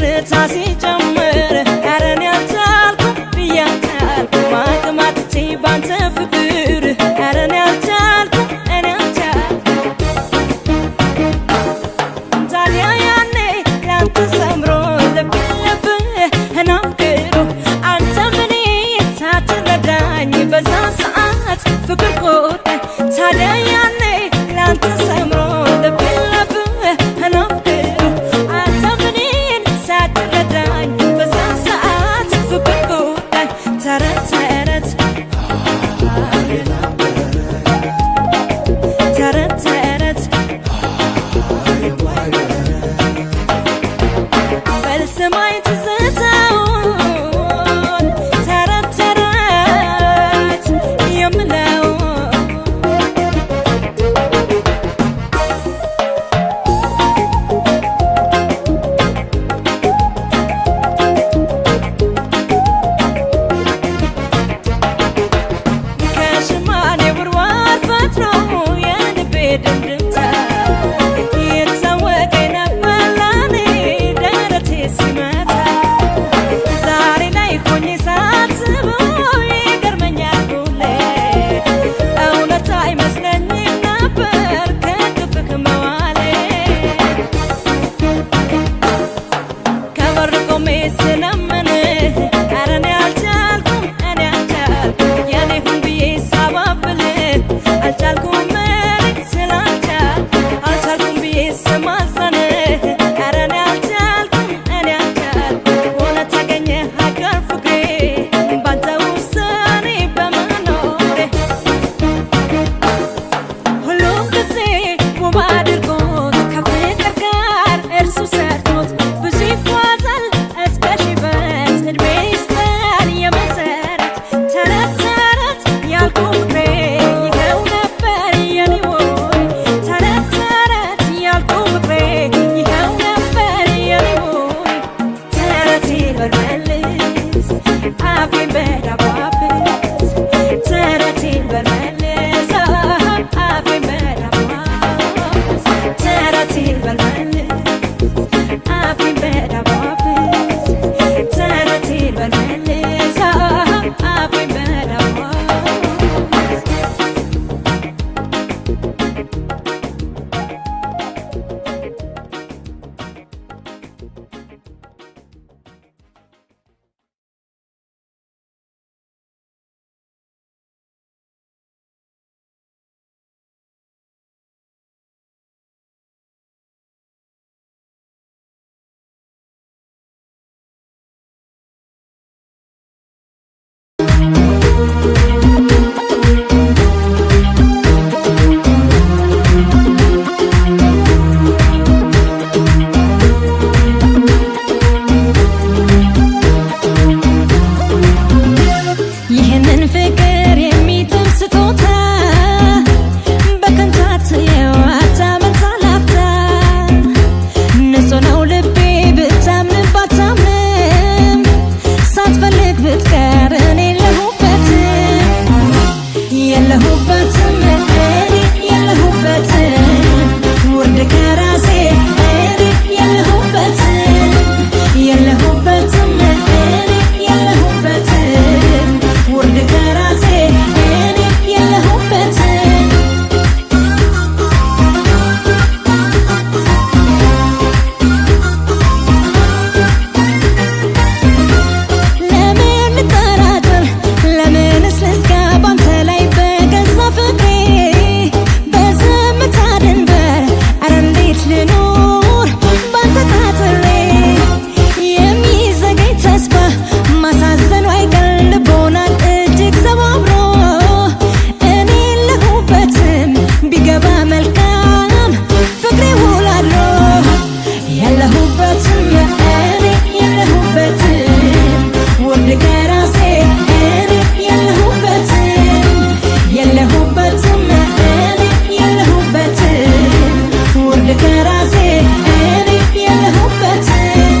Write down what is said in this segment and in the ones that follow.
ትርታ ሲጨምር አረን ያልቻልኩም ብያልቻልኩም አቅማትቼ ባንተ ፍቅር አረን ያልቻልኩም እኔ ያልቻልኩም ታዲያ ያኔ ላንተ ሰምሮ ልብህ ናፍቅሮ አንተ ምን ሳትረዳኝ በዛ ሰዓት ፍቅር ቆጣኝ ታዲያ ያኔ ላንተ ሰምሮ ልብህ ናፍቅሮ አንተ ምን ሳትረዳኝ በዛ ሰዓት ፍቅር ቆጣኝ ተረት ተረት ተረት ተረት በልስማኝ ትዝታውን ተረት ተረት የምለው ከሽማኔ ውርዋር ፈጥሮ የልቤ ድምድምታ የታወቀኝ ነበር ለኔ ደረቴ ሲመታ ዛሬ ላይ ሆኜ ሳስበው ይገርመኛል ሁሌ እውነት አይመስለኝም ነበር ከቅፍህ መዋሌ ከበር ቆሜ ስለምንህ ኧረ እኔ አልቻልኩም እኔ አልቻልኩም የኔ ሁን ብዬ ሳባብልህ አልቻልኩም እኔ ስላልቻልኩ አልቻልኩም ብዬ ስማጸንህ ኧረ እኔ አልቻልኩም እኔ አልቻልኩም እውነት አገኘህ ሀገር ፍቅሬ ባንተ ውሳኔ በመኖሬ ሁሉም ጊዜ ውብ አድርጎት ከፍቅር ጋር እርሱ ሰርቶት ብዙ ይጓዛል እስከ ሽበት እድሜ ይስጠን የመሰረት ተረት ተረት ያልኩህ ፍቅሬ ይኸው ነበር የኔ ወይ ተረት ተረት ያልኩህ ፍቅሬ ይኸው ነበር የኔ ወይ ተረቴን በመልስ አፌን በዳባብስ ተረቴን በመልስ አፌን በዳባብስ ተረቴን በመልስ አፌን በዳባብስ ተረቴን በመልስ አፌን በዳባብስ ይህንን ፍቅር የሚጥም ስጦታ በከንታት የዋታ መንሳላፍታ ንጹህ ነው ልቤ ብታምንም ባታምንም ሳትፈልግ ብትቀር እኔ የለሁበትም እኔ የለሁበትም ውርድ ከራሴ እኔ የለሁበትም እኔ የለሁበትም ውርድ ከራሴ እኔ የለሁበትም ለምን ልጠራጠር ለምንስ ልዝጋ ባንተ ላይ በገዛ ፍቅሬ በዝምታ ድንበር ኧረ እንዴት ልኑር ባንተ ታጥሬ የሚዘገይ ተስፋ ማሳዘኑ አይቀር ልቦናን እጅግ ሰባብሮ እኔ የለሁበትም ቢገባ መልካም ፍቅሬ ውላድሮ የለሁበትም እኔ የለሁበትም ውርድ ከራሴ እኔ የለሁበትም እኔ የለሁበትም ውርድ ከራሴ እኔ የለሁበትም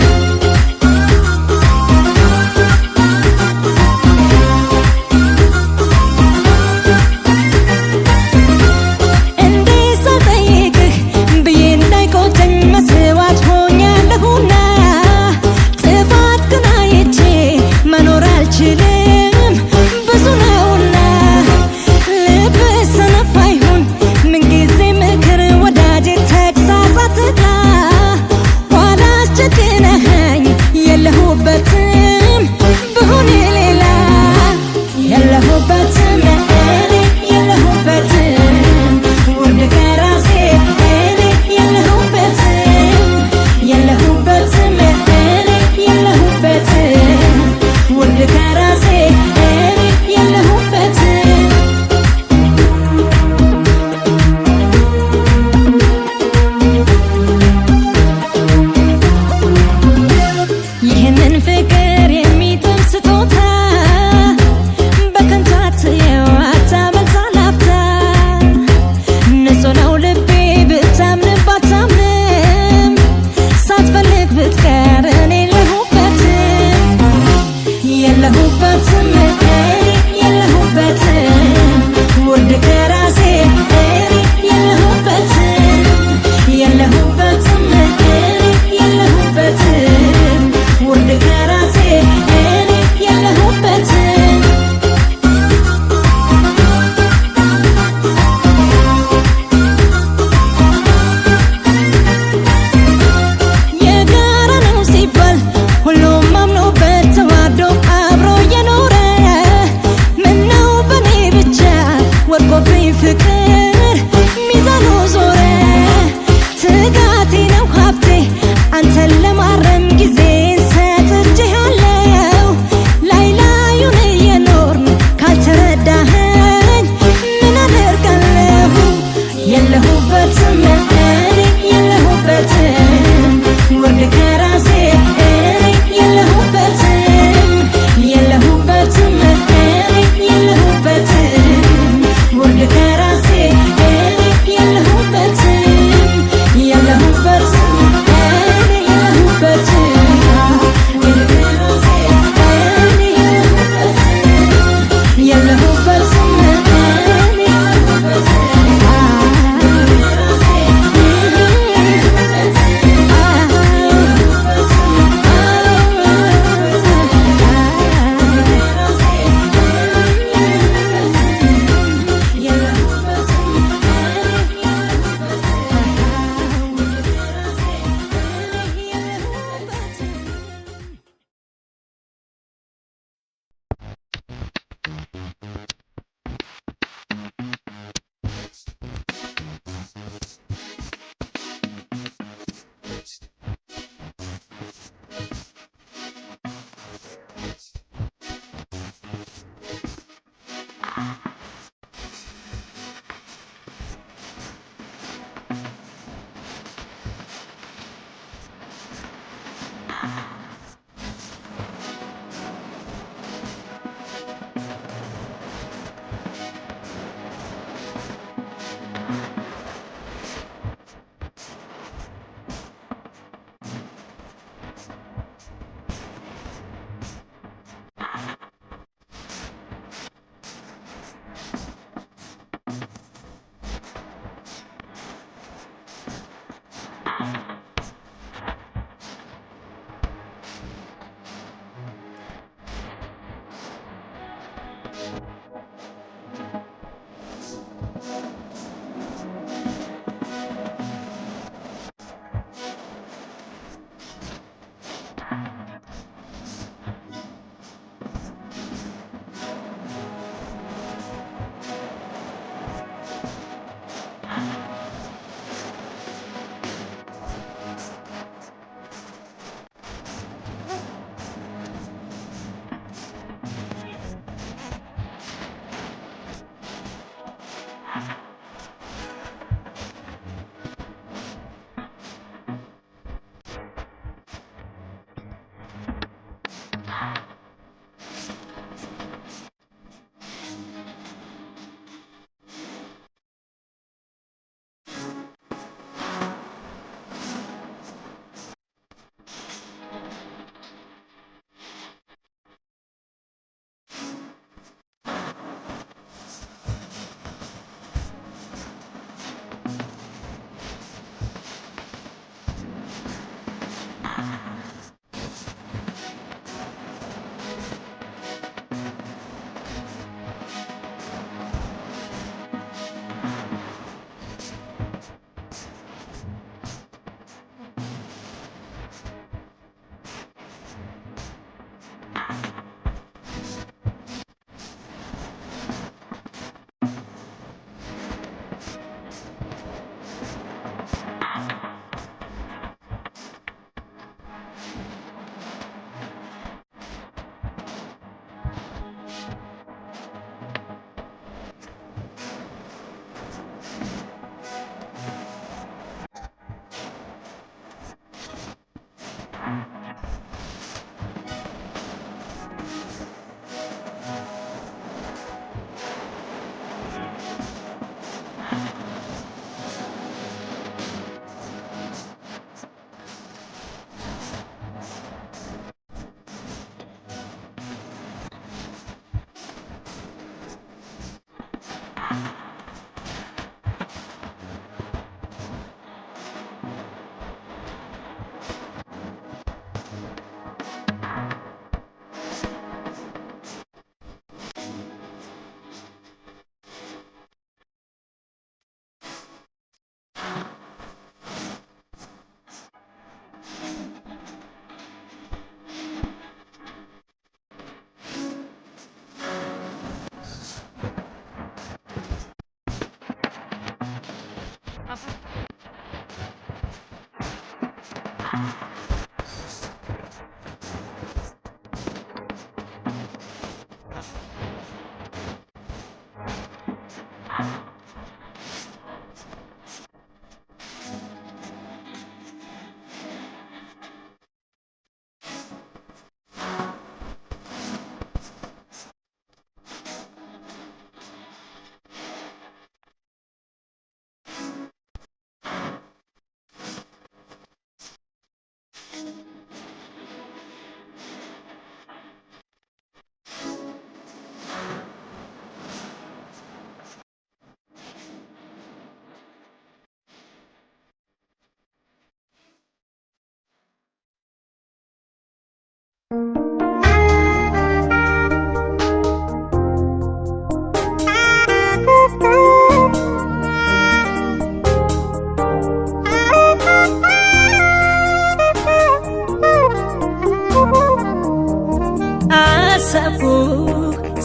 አሰብኩ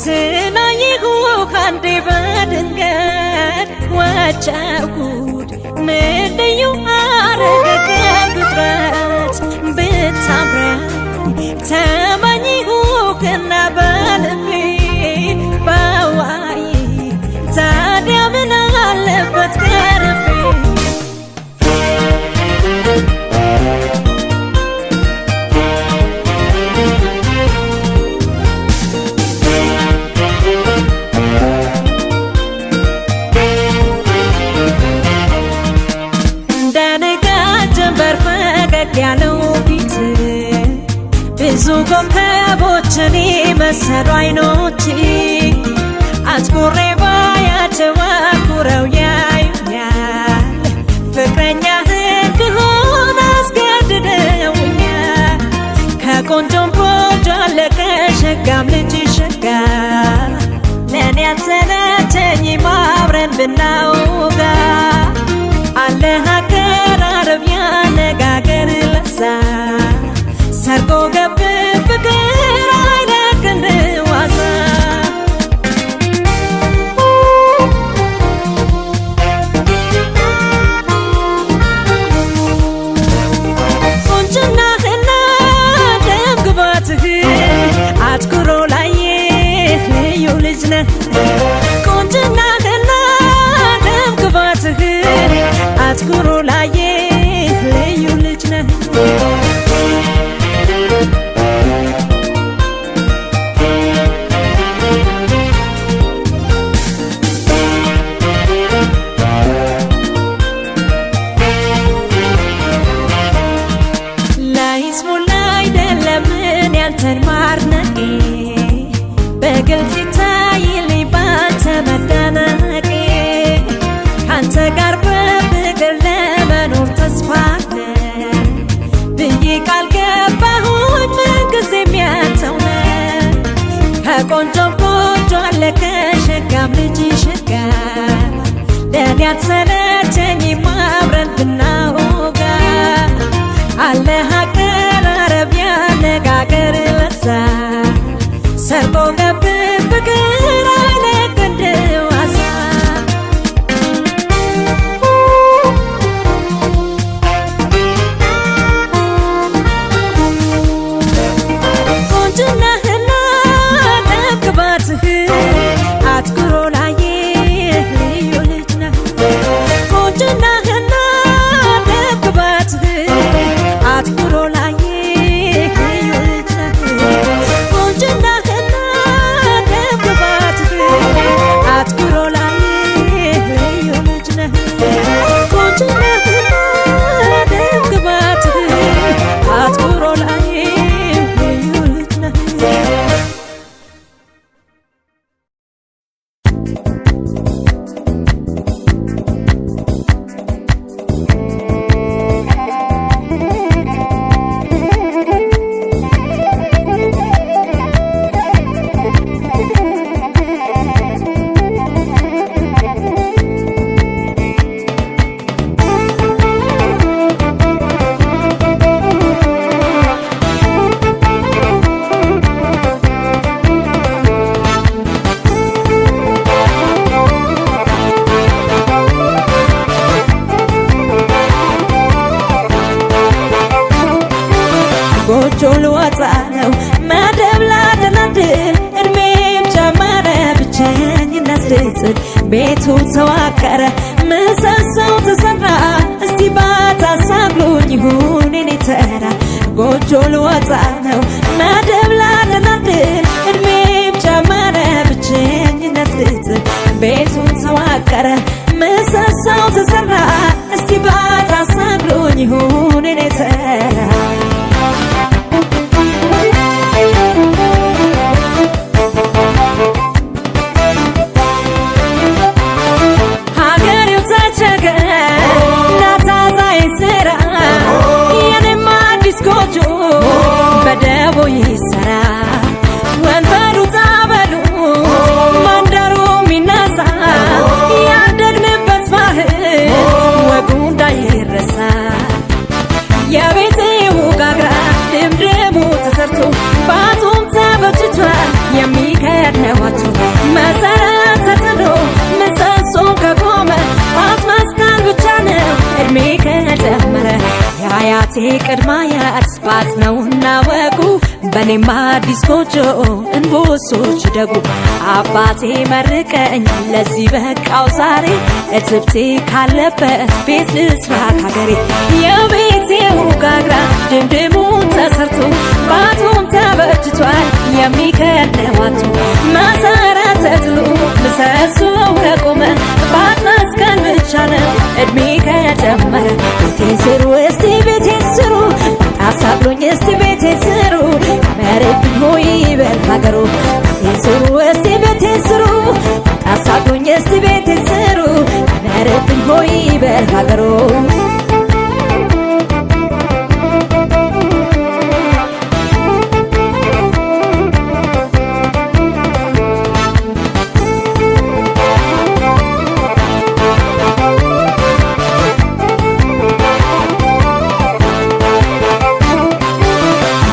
ስናይሁ ካንዴ በድንገት ወጨኩት ምንድዩ አረገ ከፍጥረት ብታምረኝ ተመኝሁ ክና በልቤ በዋይ ታዲያ ምን አለበት ቀርቤ ያለው ፊት ብዙ ኮከቦችን መሰሉ አይኖች አትኩሬ ባያቸው አኩረው ያዩኛል ፍቅረኛህን ብሆን አስገድደውኛል ከቆንጆም ቆንጆ አለ ከሸጋም ልጅ ሸጋ ለእኔ አልሰለቸኝም አብረን ብናውጋ አለ አቀራረብ ያነጋገር ለዛ ሰርጎ ገብ ፍቅር አይለቅ እንደ ዋዛ ቁንጅናህና ደም ግባትህ አትኩሮ ላየህ ልዩ ልጅ ነህ ቁንጅናህና ደም ግባትህ አትኩሮ ላየህ ልዩ ልጅ ነህ ላይስሙላ አይደለምን ያንተን ማድነቄ በግልጽ ይታይልኝ ባንተ መደነቄ ካንተ ጋር በፍቅር ለመኖር ተስፋ አለኝ ብዬ ቃል ገባሁኝ ምንጊዜም ያንተው ነህ ከቆንጆም ቆንጆ አለ ከሸጋም ልጅ ሸጋ ለእኔ አትሰለቸኝም አብረን ብናውጋ አለ አቀራረብ ያነጋገር ለዛ ሰርጎ ገብ ፍቅር አይለቅ እንደ ዋዛ ቁንጅናህና ደም ግባትህ አትኩሮ ላየህ ልዩ ልጅ ነህ ቁንጅናህና ደም ግባትህ አትኩሮ ላየህ ልዩ ልጅ ነህ ቁንጅናህና ደም ግባትህ አትኩሮ ላየህ ልዩ ልጅ ነህ ቁንጅናህና ደም ግባትህ አትኩሮ ላየህ ልዩ ልጅ ነህ ጎጆ ልወጣ ነው መደብ ላደላድል እድሜም ጨመረ ብቸኝነት ልጥል ቤቱ ተዋቀረ ምሰሶው ተሰራ እስቲ ባታሳብሉኝ ይሁን የኔ ተራ ጎጆ ልወጣ ነው መደብ ላደላድል እድሜም ጨመረ ብቸኝነት ልጥል ቤቱ ተዋቀረ ምሰሶው ተሰራ እስቲ ባታሳብሉኝ ይሁን የኔ ተራ አያቴ ቅድማያት ባት ነውና ወጉ በኔማ አዲስ ጎጆ እንቦሶች ደጉ አባቴ መርቀኝ ለዚህ በቃው ዛሬ እትብቴ ካለበት ቤት ልስራ ካገሬ የቤቴው ጋግራ ድምድሙ ተሰርቶ ባቱም ተበጅቷል የሚከነዋቱ መሰረት ተጥሎ ምሰሶው ከቆመ ባትመስከን ብቻ ነው እድሜ ከጀመረ ቤቴን ስሩ እስቲ ቤቴን ስሩ አሳብሎኝ እስቲ ቤቴን ስሩ መሬብኝ ሆይ በል ሀገሩ ቤቴን ስሩ እስቲ ቤቴን ስሩ አሳብሎኝ እስቲ ቤቴን ስሩ መሬብኝ ሆይ በል ሀገሩ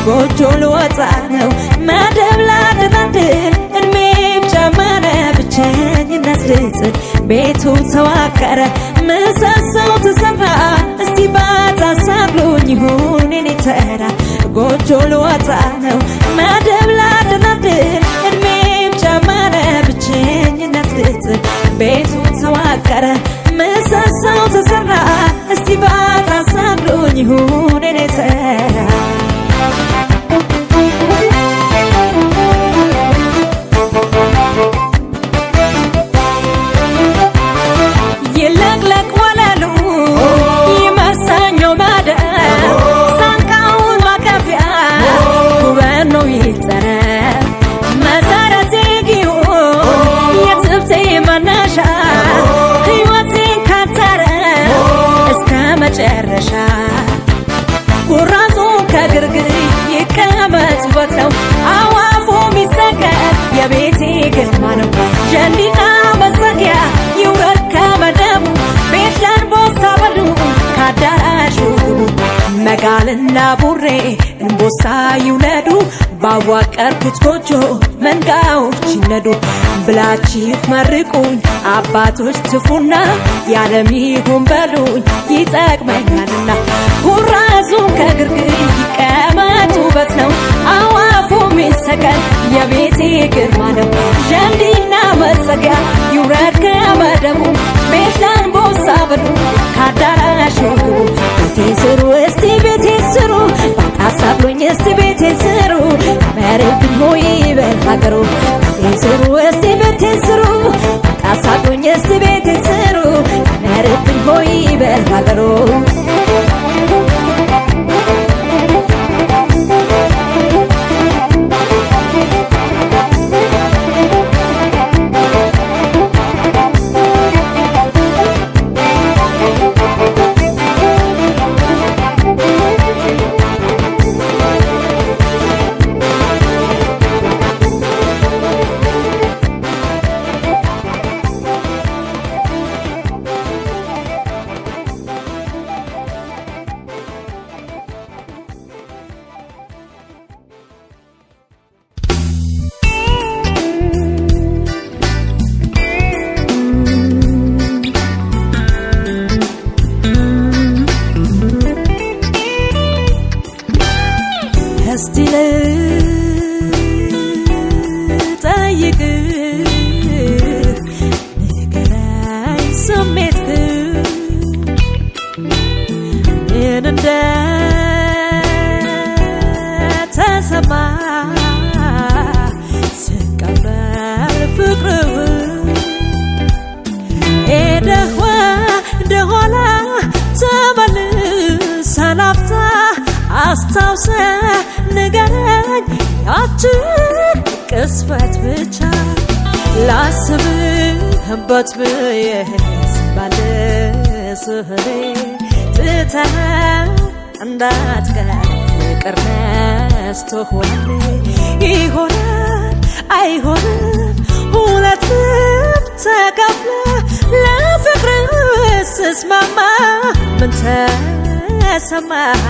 ጎጆ ልወጣ ነው መደብ ላደራድር እድሜም ጨመረ ብቸኝነት ልጥል ቤቱ ተዋቀረ ምሰሶው ተሰራ እስቲ ባታሳብሉኝ ይሁን የኔ ተራ ጎጆ ልወጣ ነው መደብ ላደራድር እድሜም ጨመረ ብቸኝነት ልጥል ቤቱ ተዋቀረ ምሰሶው ተሰራ እስቲ ባታሳብሉኝ ይሁን የኔ ተራ መጨረሻ ኩራዙ ከግርግር ይቀመጥበት ነው አዋፉ ሚሰቀል የቤቴ ግርማ ነው ጀንዲና መዘጊያ ይውረድ ከመደቡ ቤት ለንቦሳ በሉ ካዳራሹ ግቡ መጋልና ቡሬ እንቦሳ ይውለዱ ባዋቀርኩት ጎጆ መንጋዎች ይነዱ ብላችሁ መርቁኝ አባቶች ትፉና ያለም ይሁን በሉኝ ይጠቅመኛልና ኩራዙ ከግርግር ይቀመጡበት ነው አዋፉ ሚሰቀል የቤቴ ግርማ ነው ጀንዲና መዘጊያ ይውረድ ከመደቡ ቤት ለንቦሳ በሉ ካዳራሹ ግቡ ቤቴን ስሩ እስቲ ቤቴን ስሩ ባታሳብሉኝ እስቲ ቤቴን ስሩ መሬብኝ ሆይ በል ሀገሩ ቤቴን ስሩ እስቲ ቤቴን ስሩ ባታሳብሉኝ እስቲ ቤቴን ስሩ መሬብኝ ሆይ በል ሀገሩ እስቲ ልጠይቅህ ንገረኝ ስሜትህ ምን እንደተሰማ ስቀበል ፍቅርህ ሄደህ ወደኋላ ተመልሰህ ላፍታ አስታውሰ ንገረኝ ያችን ቅጽበት ብቻ ላስብበት ብዬ ባልስህሬ ትተህ እንዳትቀር ፍቅር ነስቶህ ሆነ ይሆናል አይሆንም ሁለት ልብ ተከፍለህ ለፍቅር ስስማማ ምን ተሰማህ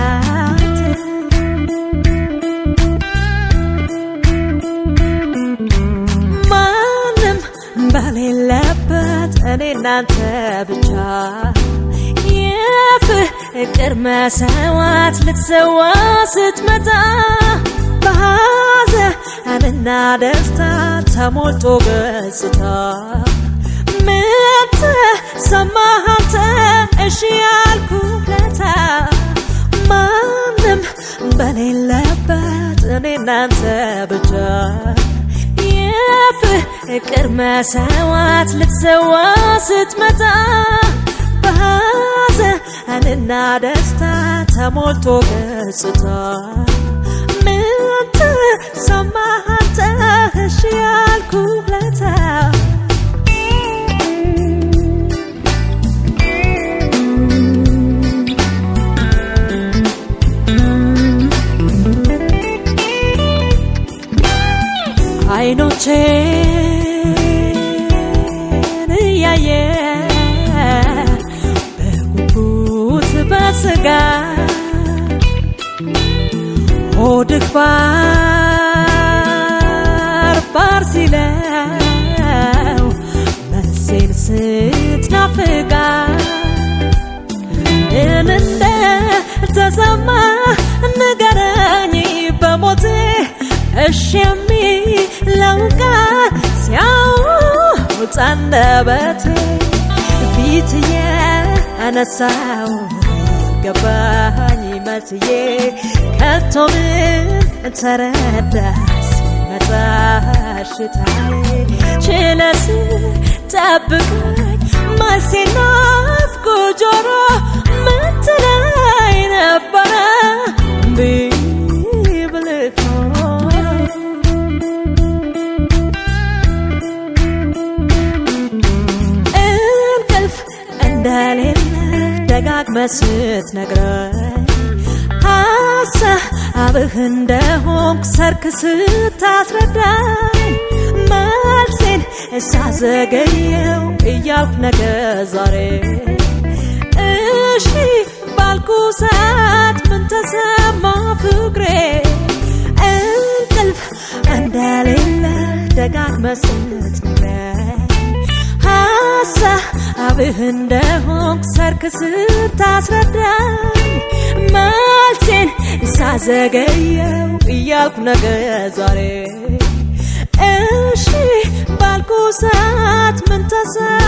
በሌለበት እኔ እናንተ ብቻ ቅድመ ሰዋት ልትሰዋ ስትመጣ በሐዘንና ደስታ ተሞልቶ ገጽታ ምን ተሰማህ አንተ እሺ ያልኩህ ለታ ማንም በሌለበት እኔ እናንተ ብቻ የፍቅር መሰዋት ልትሰዋ ስትመጣ በሐዘንና ደስታ ተሞልቶ ገጽታ ምን ተሰማህ አንተ እሺ ያልኩህ ለታ አይኖቼን እያየ በጉጉት በስጋ ሆድህ ባርባር ሲለው መልሴን ስትናፍቃ ምን እንደተሰማ ንገረኝ በሞቴ እሺ የሚለው ቃል ሲያወጣ አንደበቴ ፊት የነሳው ገባኝ መስዬ ከቶ ምን ተረዳ ሲመጣ ሽታዬ ችለህ ስጠብቀኝ መልሴን ናፍቆ ጆሮ ምን ትለኝ ነበረ ደጋግመህ ስትነግረኝ ሐሳብህ እንደሆንኩ ሰርክ ስታስረዳኝ መልሴን ሳዘገየው እያልኩ ነገ ዛሬ እሺ ባልኩ ሰዓት ምን ተሰማ ፍቅሬ እንቅልፍ እንደሌለ ደጋግመህ ስትነግረኝ ሐሳብህ እንደሆንኩ ሰርክ ስታስረዳኝ መልሴን ሳዘገየው እያልኩ ነገ ዛሬ እሺ ባልኩ ሰዓት ምን ተሰማ